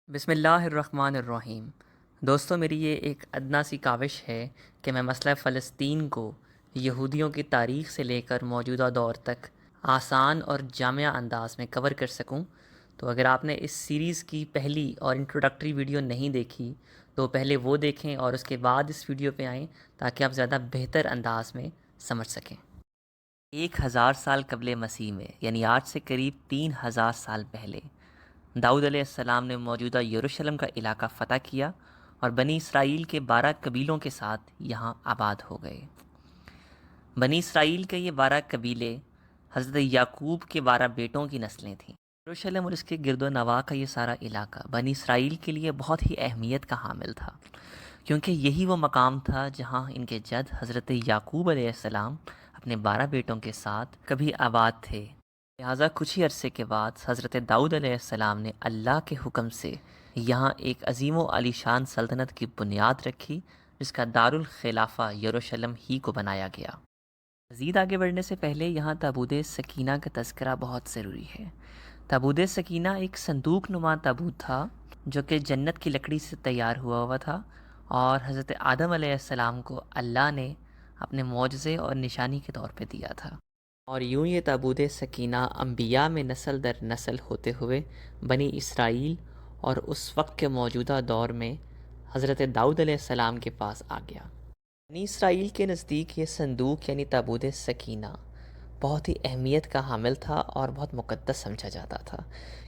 بسم اللہ الرحمن الرحیم۔ دوستو، میری یہ ایک ادنا سی کاوش ہے کہ میں مسئلہ فلسطین کو یہودیوں کی تاریخ سے لے کر موجودہ دور تک آسان اور جامع انداز میں کور کر سکوں۔ تو اگر آپ نے اس سیریز کی پہلی اور انٹروڈکٹری ویڈیو نہیں دیکھی تو پہلے وہ دیکھیں اور اس کے بعد اس ویڈیو پہ آئیں تاکہ آپ زیادہ بہتر انداز میں سمجھ سکیں۔ 1000 سال قبل مسیح میں، یعنی آج سے قریب 3000 سال پہلے، داؤد علیہ السلام نے موجودہ یروشلم کا علاقہ فتح کیا اور بنی اسرائیل کے 12 قبیلوں کے ساتھ یہاں آباد ہو گئے۔ بنی اسرائیل کے یہ 12 قبیلے حضرت یعقوب کے 12 بیٹوں کی نسلیں تھیں۔ یروشلم اور اس کے گرد و نواح کا یہ سارا علاقہ بنی اسرائیل کے لیے بہت ہی اہمیت کا حامل تھا، کیونکہ یہی وہ مقام تھا جہاں ان کے جد حضرت یعقوب علیہ السلام اپنے 12 بیٹوں کے ساتھ کبھی آباد تھے۔ لہٰذا کچھ ہی عرصے کے بعد حضرت داؤد علیہ السلام نے اللہ کے حکم سے یہاں ایک عظیم و عالیشان سلطنت کی بنیاد رکھی، جس کا دارالخلافہ یروشلم ہی کو بنایا گیا۔ مزید آگے بڑھنے سے پہلے یہاں تابوت سکینہ کا تذکرہ بہت ضروری ہے۔ تابوت سکینہ ایک صندوق نما تابوت تھا جو کہ جنت کی لکڑی سے تیار ہوا تھا، اور حضرت آدم علیہ السلام کو اللہ نے اپنے معجزے اور نشانی کے طور پہ دیا تھا، اور یوں یہ تابوت سکینہ انبیاء میں نسل در نسل ہوتے ہوئے بنی اسرائیل اور اس وقت کے موجودہ دور میں حضرت داؤد علیہ السلام کے پاس آ گیا۔ بنی اسرائیل کے نزدیک یہ صندوق یعنی تابوت سکینہ بہت ہی اہمیت کا حامل تھا اور بہت مقدس سمجھا جاتا تھا،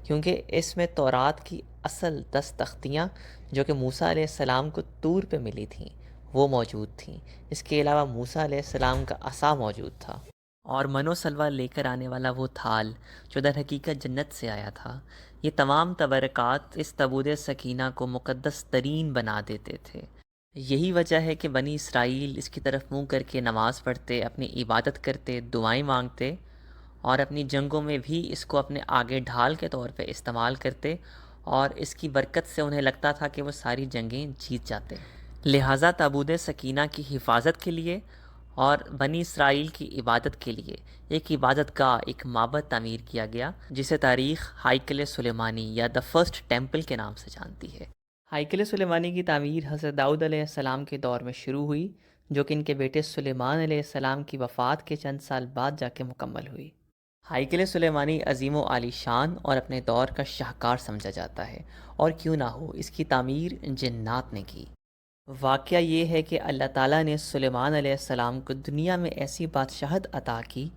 کیونکہ اس میں تورات کی اصل 10 تختیاں جو کہ موسیٰ علیہ السلام کو طور پہ ملی تھیں وہ موجود تھیں۔ اس کے علاوہ موسیٰ علیہ السلام کا عصا موجود تھا، اور منو سلوہ لے کر آنے والا وہ تھال جو در حقیقت جنت سے آیا تھا۔ یہ تمام تبرکات اس تابوت سکینہ کو مقدس ترین بنا دیتے تھے۔ یہی وجہ ہے کہ بنی اسرائیل اس کی طرف منہ کر کے نماز پڑھتے، اپنی عبادت کرتے، دعائیں مانگتے، اور اپنی جنگوں میں بھی اس کو اپنے آگے ڈھال کے طور پہ استعمال کرتے، اور اس کی برکت سے انہیں لگتا تھا کہ وہ ساری جنگیں جیت جاتے۔ لہٰذا تابوت سکینہ کی حفاظت کے لیے اور بنی اسرائیل کی عبادت کے لیے ایک عبادت گاہ، ایک معبد تعمیر کیا گیا، جسے تاریخ ہائیکل سلیمانی یا دا فرسٹ ٹیمپل کے نام سے جانتی ہے۔ ہائیکل سلیمانی کی تعمیر حضرت داؤد علیہ السلام کے دور میں شروع ہوئی، جو کہ ان کے بیٹے سلیمان علیہ السلام کی وفات کے چند سال بعد جا کے مکمل ہوئی۔ ہائیکل سلیمانی عظیم و عالی شان اور اپنے دور کا شاہکار سمجھا جاتا ہے، اور کیوں نہ ہو، اس کی تعمیر جنات نے کی۔ واقعہ یہ ہے کہ اللہ تعالیٰ نے سلیمان علیہ السلام کو دنیا میں ایسی بادشاہت عطا کی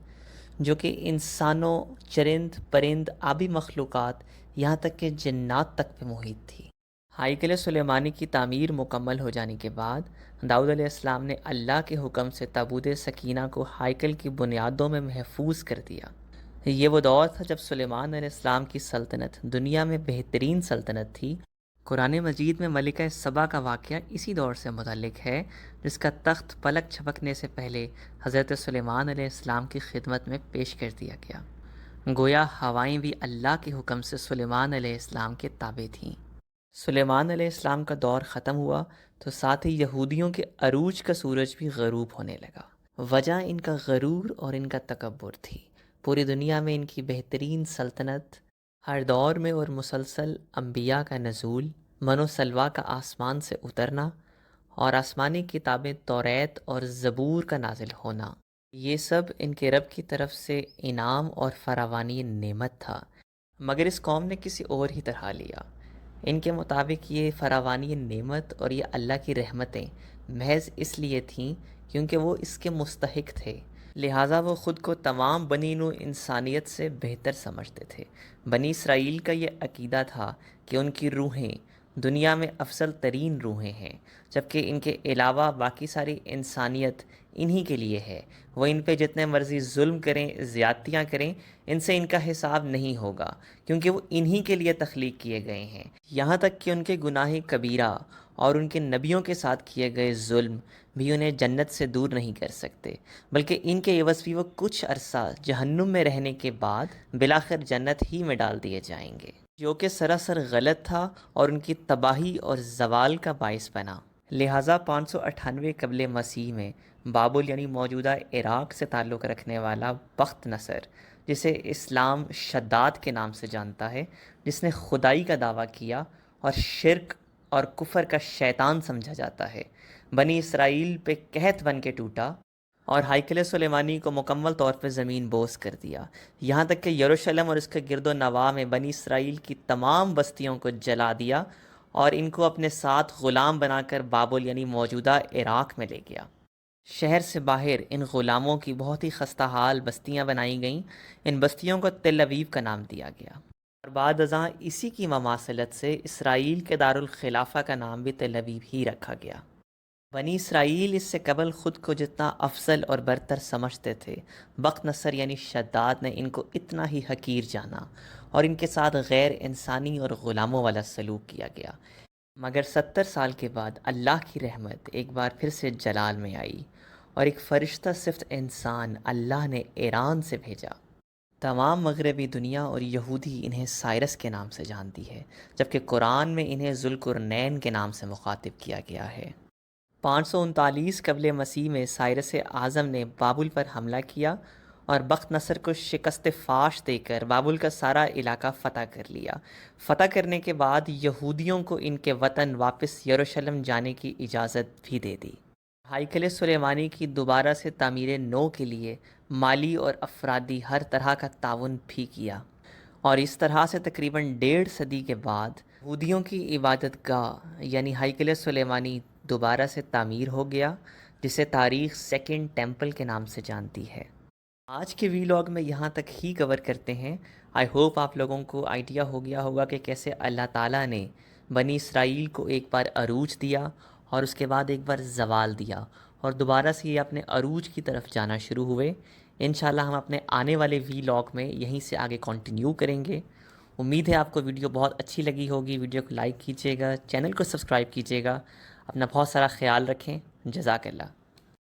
جو کہ انسانوں، چرند پرند، آبی مخلوقات، یہاں تک کہ جنات تک پہ محیط تھی۔ ہائیکل سلیمانی کی تعمیر مکمل ہو جانے کے بعد داؤد علیہ السلام نے اللہ کے حکم سے تابوت سکینہ کو ہائیکل کی بنیادوں میں محفوظ کر دیا۔ یہ وہ دور تھا جب سلیمان علیہ السلام کی سلطنت دنیا میں بہترین سلطنت تھی۔ قرآن مجید میں ملکہ سبا کا واقعہ اسی دور سے متعلق ہے، جس کا تخت پلک جھپکنے سے پہلے حضرت سلیمان علیہ السلام کی خدمت میں پیش کر دیا گیا۔ گویا ہوائیں بھی اللہ کے حکم سے سلیمان علیہ السلام کے تابع تھیں۔ سلیمان علیہ السلام کا دور ختم ہوا تو ساتھ ہی یہودیوں کے عروج کا سورج بھی غروب ہونے لگا۔ وجہ ان کا غرور اور ان کا تکبر تھی۔ پوری دنیا میں ان کی بہترین سلطنت، ہر دور میں اور مسلسل انبیاء کا نزول، منو سلوہ کا آسمان سے اترنا، اور آسمانی کتابیں توریت اور زبور کا نازل ہونا، یہ سب ان کے رب کی طرف سے انعام اور فراوانی نعمت تھا، مگر اس قوم نے کسی اور ہی طرح لیا۔ ان کے مطابق یہ فراوانی نعمت اور یہ اللہ کی رحمتیں محض اس لیے تھیں کیونکہ وہ اس کے مستحق تھے، لہٰذا وہ خود کو تمام بنی نوع انسانیت سے بہتر سمجھتے تھے۔ بنی اسرائیل کا یہ عقیدہ تھا کہ ان کی روحیں دنیا میں افضل ترین روحیں ہیں، جبکہ ان کے علاوہ باقی ساری انسانیت انہی کے لیے ہے۔ وہ ان پہ جتنے مرضی ظلم کریں، زیادتیاں کریں، ان سے ان کا حساب نہیں ہوگا، کیونکہ وہ انہی کے لیے تخلیق کیے گئے ہیں۔ یہاں تک کہ ان کے گناہ کبیرہ اور ان کے نبیوں کے ساتھ کیے گئے ظلم بھی انہیں جنت سے دور نہیں کر سکتے، بلکہ ان کے عوض بھی وہ کچھ عرصہ جہنم میں رہنے کے بعد بالآخر جنت ہی میں ڈال دیے جائیں گے، جو کہ سراسر غلط تھا اور ان کی تباہی اور زوال کا باعث بنا۔ لہٰذا 598 قبل مسیح میں بابل یعنی موجودہ عراق سے تعلق رکھنے والا بخت نصر، جسے اسلام شداد کے نام سے جانتا ہے، جس نے خدائی کا دعویٰ کیا اور شرک اور کفر کا شیطان سمجھا جاتا ہے، بنی اسرائیل پہ قحط بن کے ٹوٹا اور ہائیکل سلیمانی کو مکمل طور پہ زمین بوس کر دیا، یہاں تک کہ یروشلم اور اس کے گرد و نواح میں بنی اسرائیل کی تمام بستیوں کو جلا دیا اور ان کو اپنے ساتھ غلام بنا کر بابل یعنی موجودہ عراق میں لے گیا۔ شہر سے باہر ان غلاموں کی بہت ہی خستہ حال بستیاں بنائی گئیں، ان بستیوں کو تل ابیب کا نام دیا گیا، اور بعد ازاں اسی کی مماثلت سے اسرائیل کے دارالخلافہ کا نام بھی تل ابیب ہی رکھا گیا۔ بنی اسرائیل اس سے قبل خود کو جتنا افضل اور برتر سمجھتے تھے، بخت نصر یعنی شداد نے ان کو اتنا ہی حقیر جانا اور ان کے ساتھ غیر انسانی اور غلاموں والا سلوک کیا گیا۔ مگر 70 سال کے بعد اللہ کی رحمت ایک بار پھر سے جلال میں آئی اور ایک فرشتہ صفت انسان اللہ نے ایران سے بھیجا۔ تمام مغربی دنیا اور یہودی انہیں سائرس کے نام سے جانتی ہے، جبکہ قرآن میں انہیں ذوالقرنین کے نام سے مخاطب کیا گیا ہے۔ 539 قبل مسیح میں سائرس اعظم نے بابل پر حملہ کیا اور بخت نصر کو شکست فاش دے کر بابل کا سارا علاقہ فتح کر لیا۔ فتح کرنے کے بعد یہودیوں کو ان کے وطن واپس یروشلم جانے کی اجازت بھی دے دی۔ ہائیکل سلیمانی کی دوبارہ سے تعمیر نو کے لیے مالی اور افرادی ہر طرح کا تعاون بھی کیا، اور اس طرح سے تقریباً 1.5 صدی کے بعد یہودیوں کی عبادت گاہ یعنی ہائیکل سلیمانی دوبارہ سے تعمیر ہو گیا، جسے تاریخ سیکنڈ ٹیمپل کے نام سے جانتی ہے۔ آج کے ویلاگ میں یہاں تک ہی کور کرتے ہیں۔ آئی ہوپ آپ لوگوں کو آئیڈیا ہو گیا ہوگا کہ کیسے اللہ تعالیٰ نے بنی اسرائیل کو ایک بار عروج دیا اور اس کے بعد ایک بار زوال دیا، اور دوبارہ سے یہ اپنے عروج کی طرف جانا شروع ہوئے۔ انشاءاللہ ہم اپنے آنے والے ویلاگ میں یہیں سے آگے کنٹینیو کریں گے۔ امید ہے آپ کو ویڈیو بہت اچھی لگی ہوگی۔ ویڈیو کو لائک کیجیے گا، چینل کو سبسکرائب کیجیے گا، اپنا بہت سارا خیال رکھیں۔ جزاک اللہ۔